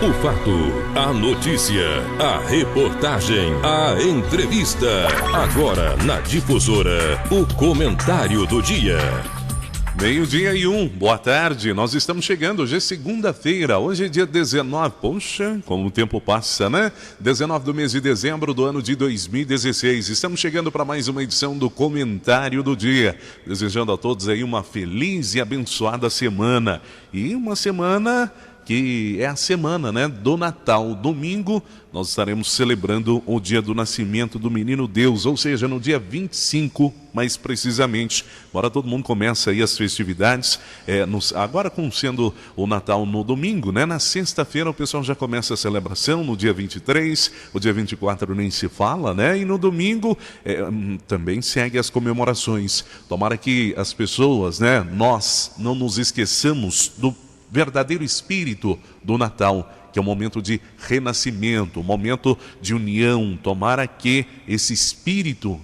O fato, a notícia, a reportagem, a entrevista. Agora na Difusora, o comentário do dia. 12:01, boa tarde, nós estamos chegando, hoje é segunda-feira, hoje é dia 19, poxa, como o tempo passa, né? 19 do mês de dezembro do ano de 2016, estamos chegando para mais uma edição do Comentário do Dia, desejando a todos aí uma feliz e abençoada semana, e uma semana que é a semana, né, do Natal. Domingo nós estaremos celebrando o dia do nascimento do menino Deus, ou seja, no dia 25, mais precisamente. Embora todo mundo comece aí as festividades, agora com sendo o Natal no domingo, né, na sexta-feira o pessoal já começa a celebração, no dia 23, o dia 24 nem se fala, né, e no domingo também segue as comemorações. Tomara que as pessoas, né, nós não nos esqueçamos do verdadeiro espírito do Natal, que é um momento de renascimento, um momento de união. Tomara que esse espírito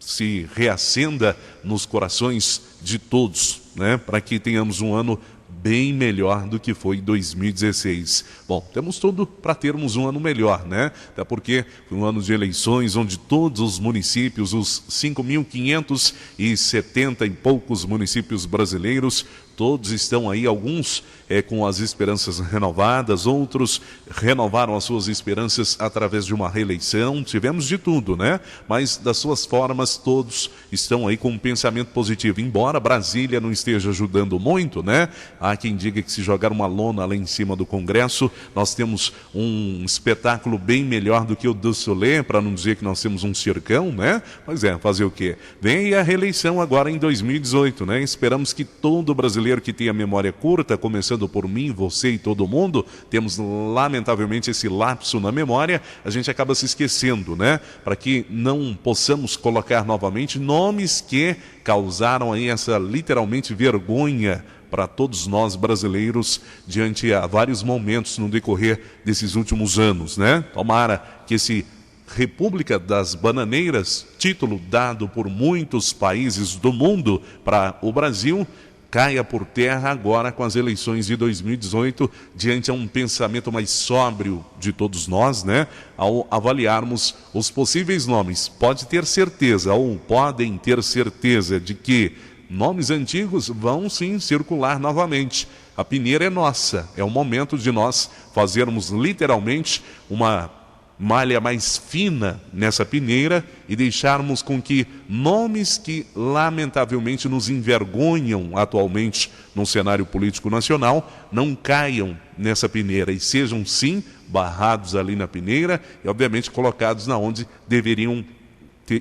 se reacenda nos corações de todos, né? Para que tenhamos um ano bem melhor do que foi 2016. Bom, temos tudo para termos um ano melhor, né? Até porque foi um ano de eleições onde todos os municípios, os 5.570 e poucos municípios brasileiros, todos estão aí, alguns com as esperanças renovadas, outros renovaram as suas esperanças através de uma reeleição. Tivemos de tudo, né? Mas das suas formas, todos estão aí com um pensamento positivo. Embora Brasília não esteja ajudando muito, né? Há quem diga que se jogar uma lona lá em cima do Congresso, nós temos um espetáculo bem melhor do que o do Solé, para não dizer que nós temos um circão, né? Pois é, fazer o quê? Vem a reeleição agora em 2018, né? Esperamos que todo brasileiro que tem a memória curta, começando por mim, você e todo mundo, temos lamentavelmente esse lapso na memória, a gente acaba se esquecendo, né? Para que não possamos colocar novamente nomes que causaram aí essa literalmente vergonha para todos nós brasileiros diante a vários momentos no decorrer desses últimos anos, né? Tomara que esse República das Bananeiras, título dado por muitos países do mundo para o Brasil, caia por terra agora com as eleições de 2018, diante a um pensamento mais sóbrio de todos nós, né? Ao avaliarmos os possíveis nomes. Pode ter certeza, ou podem ter certeza, de que nomes antigos vão sim circular novamente. A peneira é nossa, é o momento de nós fazermos literalmente uma malha mais fina nessa peneira e deixarmos com que nomes que lamentavelmente nos envergonham atualmente no cenário político nacional não caiam nessa peneira e sejam sim barrados ali na peneira e obviamente colocados na onde deveriam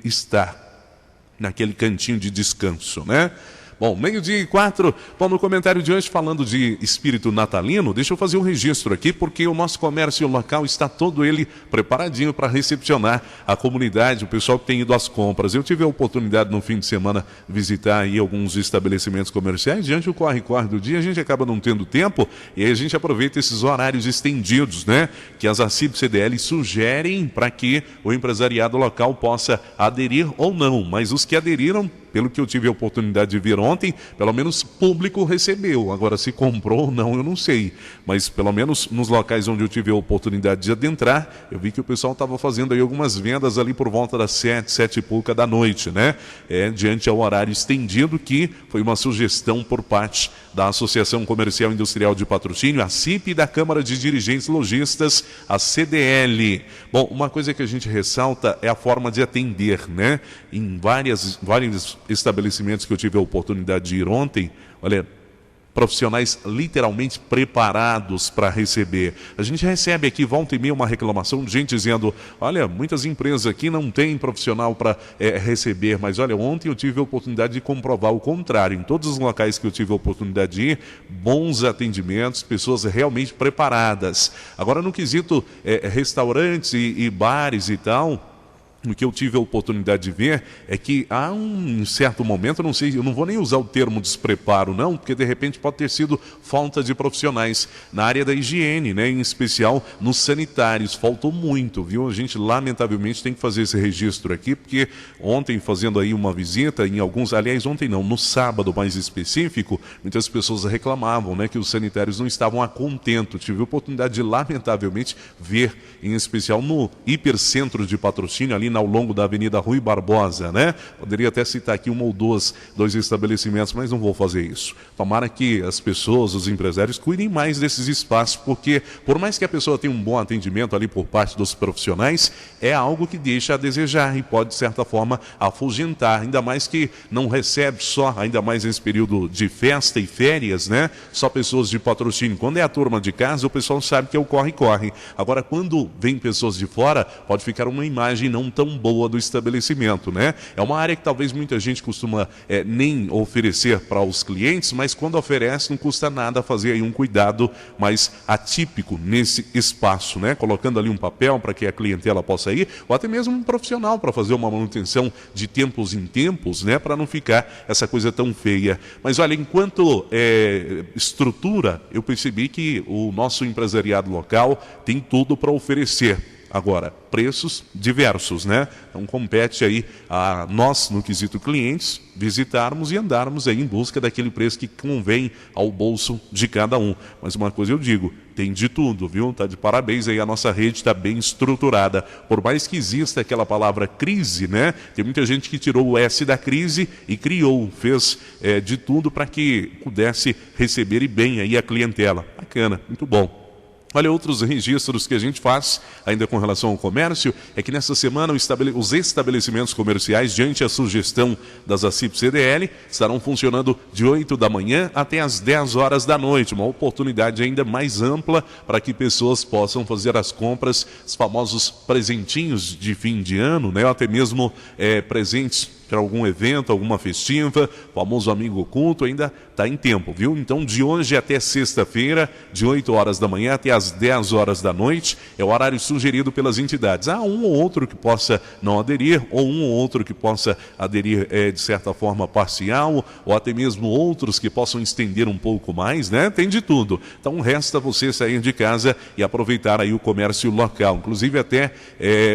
estar, naquele cantinho de descanso, né? Bom, 12:04, bom, no comentário de hoje falando de espírito natalino, deixa eu fazer um registro aqui, porque o nosso comércio local está todo ele preparadinho para recepcionar a comunidade, o pessoal que tem ido às compras. Eu tive a oportunidade no fim de semana visitar aí alguns estabelecimentos comerciais, diante do corre-corre do dia, a gente acaba não tendo tempo, e aí a gente aproveita esses horários estendidos, né, que as ACIP-CDL sugerem para que o empresariado local possa aderir ou não, mas os que aderiram, pelo que eu tive a oportunidade de ver ontem, pelo menos público recebeu. Agora, se comprou ou não, eu não sei. Mas, pelo menos nos locais onde eu tive a oportunidade de adentrar, eu vi que o pessoal estava fazendo aí algumas vendas ali por volta das 7 e pouca da noite, né? Diante ao horário estendido, que foi uma sugestão por parte da Associação Comercial e Industrial de Patrocínio, a CIP, e da Câmara de Dirigentes Lojistas, a CDL. Bom, uma coisa que a gente ressalta é a forma de atender, né? Em vários estabelecimentos que eu tive a oportunidade de ir ontem, olha, profissionais literalmente preparados para receber. A gente recebe aqui, volta e meia, uma reclamação de gente dizendo, olha, muitas empresas aqui não têm profissional para receber, mas olha, ontem eu tive a oportunidade de comprovar o contrário. Em todos os locais que eu tive a oportunidade de ir, bons atendimentos, pessoas realmente preparadas. Agora, no quesito restaurantes e bares e tal, o que eu tive a oportunidade de ver é que há um certo momento, eu não vou nem usar o termo despreparo não, porque de repente pode ter sido falta de profissionais na área da higiene, né? Em especial nos sanitários, faltou muito, viu? A gente lamentavelmente tem que fazer esse registro aqui, porque ontem fazendo aí uma visita em alguns, aliás ontem não, no sábado mais específico, muitas pessoas reclamavam, né, que os sanitários não estavam a contento. Tive a oportunidade de lamentavelmente ver, em especial no hipercentro de Patrocínio, ali ao longo da Avenida Rui Barbosa, né? Poderia até citar aqui um ou dois estabelecimentos, mas não vou fazer isso. Tomara que as pessoas, os empresários, cuidem mais desses espaços, porque por mais que a pessoa tenha um bom atendimento ali por parte dos profissionais, é algo que deixa a desejar e pode, de certa forma, afugentar, ainda mais que não recebe só, ainda mais nesse período de festa e férias, né? Só pessoas de Patrocínio. Quando é a turma de casa, o pessoal sabe que é o corre-corre. Agora, quando vem pessoas de fora, pode ficar uma imagem não tão boa do estabelecimento, né? É uma área que talvez muita gente costuma nem oferecer para os clientes, mas quando oferece não custa nada fazer aí um cuidado mais atípico nesse espaço, né? Colocando ali um papel para que a clientela possa ir, ou até mesmo um profissional para fazer uma manutenção de tempos em tempos, né? Para não ficar essa coisa tão feia. Mas olha, enquanto estrutura, eu percebi que o nosso empresariado local tem tudo para oferecer. Agora, preços diversos, né? Então compete aí a nós, no quesito clientes, visitarmos e andarmos aí em busca daquele preço que convém ao bolso de cada um. Mas uma coisa eu digo, tem de tudo, viu? Tá de parabéns aí, a nossa rede está bem estruturada. Por mais que exista aquela palavra crise, né? Tem muita gente que tirou o S da crise e criou, fez de tudo para que pudesse receber bem aí a clientela. Bacana, muito bom. Olha, outros registros que a gente faz, ainda com relação ao comércio, é que nessa semana os estabelecimentos comerciais, diante a sugestão das ACIP-CDL, estarão funcionando de 8 da manhã até as 10 horas da noite. Uma oportunidade ainda mais ampla para que pessoas possam fazer as compras, os famosos presentinhos de fim de ano, né? Ou até mesmo presentes para algum evento, alguma festiva, famoso amigo oculto, ainda está em tempo, viu? Então, de hoje até sexta-feira, de 8 horas da manhã até as 10 horas da noite, é o horário sugerido pelas entidades. Há um ou outro que possa não aderir, ou um ou outro que possa aderir de certa forma parcial, ou até mesmo outros que possam estender um pouco mais, né? Tem de tudo. Então, resta você sair de casa e aproveitar aí o comércio local. Inclusive, até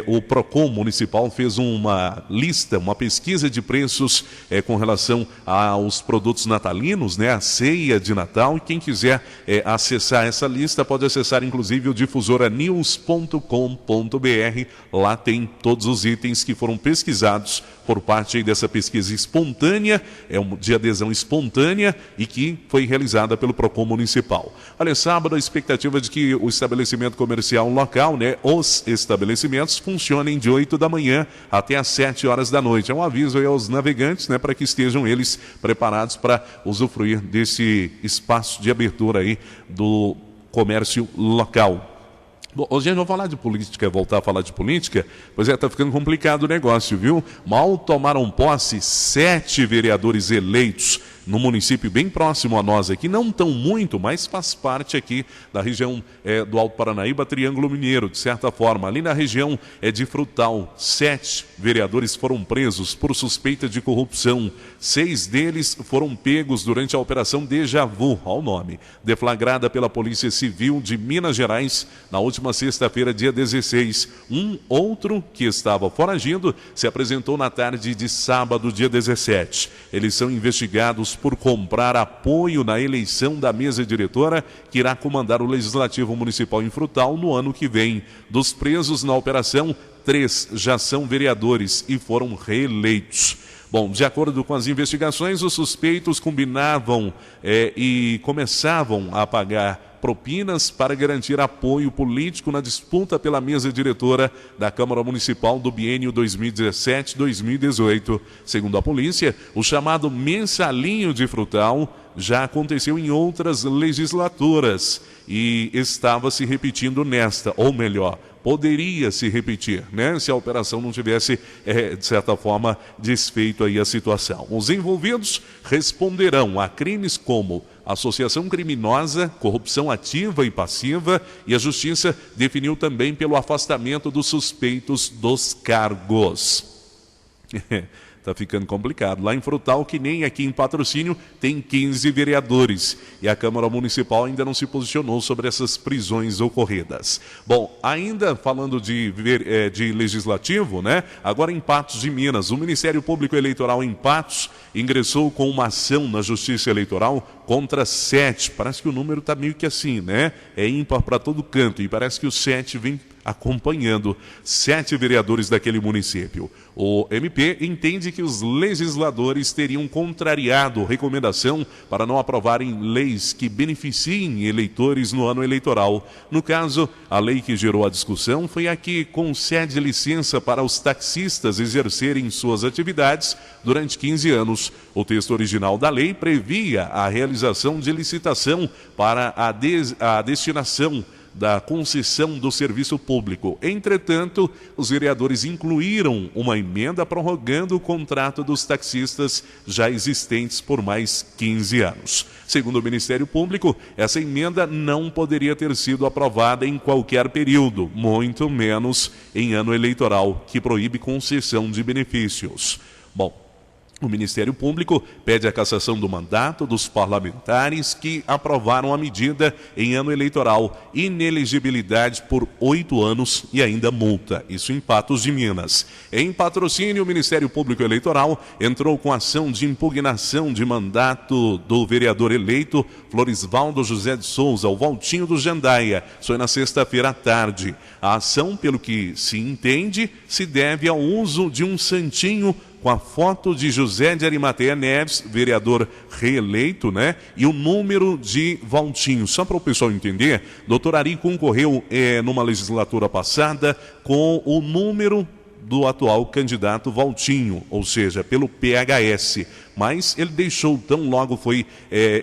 o Procon Municipal fez uma lista, uma pesquisa de preços com relação aos produtos natalinos, né, a ceia de Natal, e quem quiser acessar essa lista pode acessar inclusive o difusoranews.com.br. Lá tem todos os itens que foram pesquisados por parte aí dessa pesquisa espontânea, de adesão espontânea e que foi realizada pelo Procon Municipal. Olha, sábado a expectativa de que o estabelecimento comercial local, né, os estabelecimentos funcionem de 8 da manhã até as 7 horas da noite. É um aviso aí aos navegantes, né, para que estejam eles preparados para usufruir desse espaço de abertura aí do comércio local. Bom, hoje a gente vai falar de política, voltar a falar de política, pois está ficando complicado o negócio, viu? Mal tomaram posse 7 vereadores eleitos no município bem próximo a nós aqui, não tão muito, mas faz parte aqui da região do Alto Paranaíba, Triângulo Mineiro, de certa forma. Ali na região de Frutal, 7 vereadores foram presos por suspeita de corrupção. 6 deles foram pegos durante a Operação Déjà Vu, ao nome, deflagrada pela Polícia Civil de Minas Gerais na última sexta-feira, dia 16. Um outro que estava foragido se apresentou na tarde de sábado, dia 17. Eles são investigados por comprar apoio na eleição da mesa diretora que irá comandar o Legislativo Municipal em Frutal no ano que vem. Dos presos na operação, 3 já são vereadores e foram reeleitos. Bom, de acordo com as investigações, os suspeitos combinavam e começavam a pagar propinas para garantir apoio político na disputa pela mesa diretora da Câmara Municipal do biênio 2017-2018. Segundo a polícia, o chamado mensalinho de Frutal já aconteceu em outras legislaturas e estava se repetindo nesta, ou melhor, poderia se repetir, né? Se a operação não tivesse, de certa forma, desfeito aí a situação. Os envolvidos responderão a crimes como associação criminosa, corrupção ativa e passiva, e a Justiça definiu também pelo afastamento dos suspeitos dos cargos. Tá ficando complicado. Lá em Frutal, que nem aqui em Patrocínio, tem 15 vereadores. E a Câmara Municipal ainda não se posicionou sobre essas prisões ocorridas. Bom, ainda falando de legislativo, né? Agora em Patos de Minas, o Ministério Público Eleitoral em Patos ingressou com uma ação na Justiça Eleitoral contra 7. Parece que o número está meio que assim, né? É ímpar para todo canto. E parece que o 7 vem acompanhando 7 vereadores daquele município. O MP entende que os legisladores teriam contrariado recomendação para não aprovarem leis que beneficiem eleitores no ano eleitoral. No caso, a lei que gerou a discussão foi a que concede licença para os taxistas exercerem suas atividades durante 15 anos. O texto original da lei previa a realização de licitação para a destinação da concessão do serviço público. Entretanto, os vereadores incluíram uma emenda prorrogando o contrato dos taxistas já existentes por mais 15 anos. Segundo o Ministério Público, essa emenda não poderia ter sido aprovada em qualquer período, muito menos em ano eleitoral, que proíbe concessão de benefícios. Bom, o Ministério Público pede a cassação do mandato dos parlamentares que aprovaram a medida em ano eleitoral, inelegibilidade por 8 anos e ainda multa. Isso em Patos de Minas. Em Patrocínio, o Ministério Público Eleitoral entrou com ação de impugnação de mandato do vereador eleito Florisvaldo José de Souza, o Valtinho do Jandaia. Foi na sexta-feira à tarde. A ação, pelo que se entende, se deve ao uso de um santinho com a foto de José de Arimateia Neves, vereador reeleito, né? E o número de Valtinho. Só para o pessoal entender, doutor Ari concorreu numa legislatura passada com o número do atual candidato Valtinho, ou seja, pelo PHS. Mas ele deixou, tão logo foi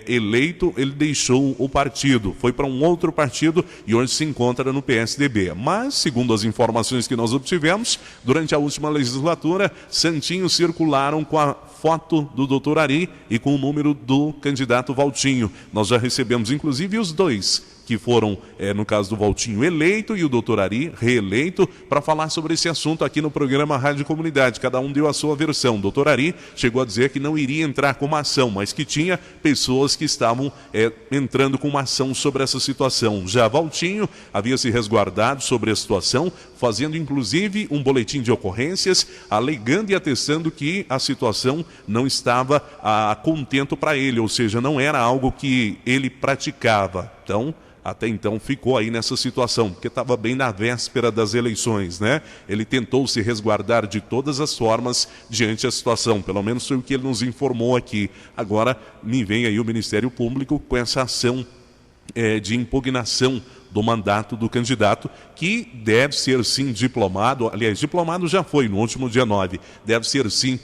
eleito, ele deixou o partido, foi para um outro partido e hoje se encontra no PSDB. Mas, segundo as informações que nós obtivemos, durante a última legislatura, santinhos circularam com a foto do doutor Ari e com o número do candidato Valtinho. Nós já recebemos, inclusive, os dois que foram, no caso do Valtinho, eleito e o doutor Ari, reeleito, para falar sobre esse assunto aqui no programa Rádio Comunidade. Cada um deu a sua versão. O doutor Ari chegou a dizer que não iria entrar com uma ação, mas que tinha pessoas que estavam entrando com uma ação sobre essa situação. Já Valtinho havia se resguardado sobre a situação, fazendo inclusive um boletim de ocorrências, alegando e atestando que a situação não estava a contento para ele, ou seja, não era algo que ele praticava. Então, até então ficou aí nessa situação, porque estava bem na véspera das eleições, né? Ele tentou se resguardar de todas as formas diante da situação, pelo menos foi o que ele nos informou aqui. Agora me vem aí o Ministério Público com essa ação de impugnação do mandato do candidato, que deve ser sim diplomado, aliás, diplomado já foi no último dia 9, deve ser sim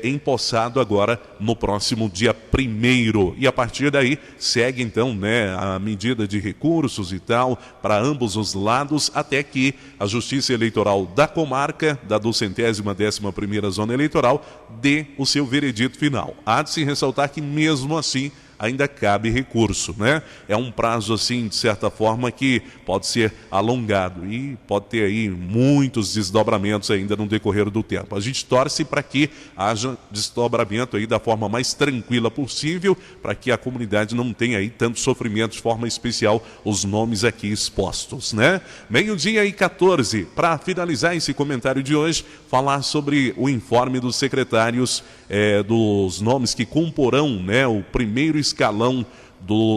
empossado agora no próximo dia 1º, e a partir daí segue então, né, a medida de recursos e tal, para ambos os lados, até que a Justiça Eleitoral da comarca, da 211ª Zona Eleitoral, dê o seu veredito final. Há de se ressaltar que mesmo assim, ainda cabe recurso, né? É um prazo, assim, de certa forma, que pode ser alongado e pode ter aí muitos desdobramentos ainda no decorrer do tempo. A gente torce para que haja desdobramento aí da forma mais tranquila possível, para que a comunidade não tenha aí tanto sofrimento, de forma especial, os nomes aqui expostos, né? 12h14, para finalizar esse comentário de hoje, falar sobre o informe dos secretários dos nomes que comporão, né, o primeiro escalão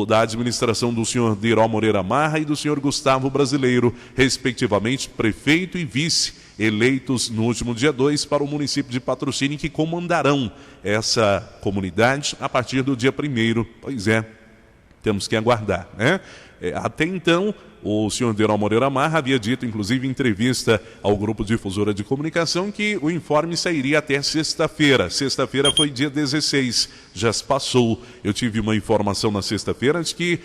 da administração do senhor Deiró Moreira Marra e do senhor Gustavo Brasileiro, respectivamente prefeito e vice, eleitos no último dia 2 para o município de Patrocínio, que comandarão essa comunidade a partir do dia 1º. Pois é, temos que aguardar, né? Até então, o senhor Deral Moreira Marra havia dito, inclusive em entrevista ao Grupo Difusora de Comunicação, que o informe sairia até sexta-feira. Sexta-feira foi dia 16, já se passou. Eu tive uma informação na sexta-feira de que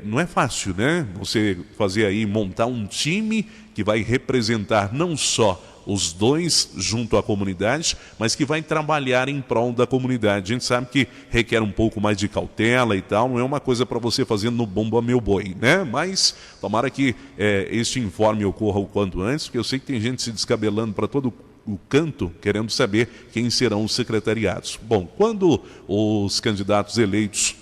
não é fácil, né? Você fazer aí, montar um time que vai representar não só os dois junto à comunidade, mas que vai trabalhar em prol da comunidade. A gente sabe que requer um pouco mais de cautela e tal, não é uma coisa para você fazer no bomba meu boi, né? Mas tomara que este informe ocorra o quanto antes, porque eu sei que tem gente se descabelando para todo o canto, querendo saber quem serão os secretariados. Bom, quando os candidatos eleitos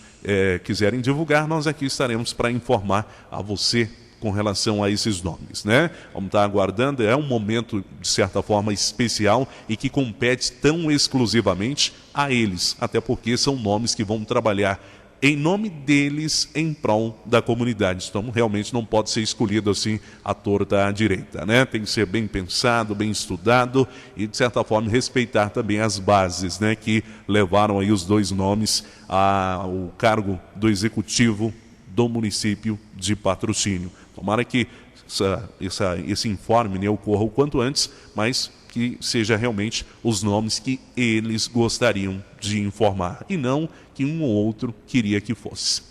quiserem divulgar, nós aqui estaremos para informar a você com relação a esses nomes, né? Vamos estar aguardando, é um momento, de certa forma, especial e que compete tão exclusivamente a eles, até porque são nomes que vão trabalhar em nome deles em prol da comunidade. Então, realmente não pode ser escolhido assim à torta à direita, né? Tem que ser bem pensado, bem estudado e, de certa forma, respeitar também as bases, né, que levaram aí os dois nomes ao cargo do executivo do município de Patrocínio. Tomara que esse informe, né, ocorra o quanto antes, mas que seja realmente os nomes que eles gostariam de informar, e não que um ou outro queria que fosse.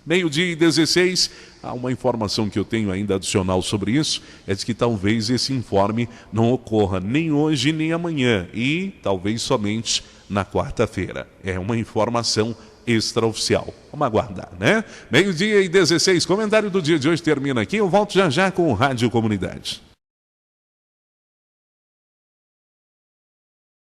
12:16, há uma informação que eu tenho ainda adicional sobre isso, é de que talvez esse informe não ocorra nem hoje nem amanhã, e talvez somente na quarta-feira. É uma informação extraoficial. Vamos aguardar, né? 12:16, comentário do dia de hoje termina aqui. Eu volto já já com o Rádio Comunidade.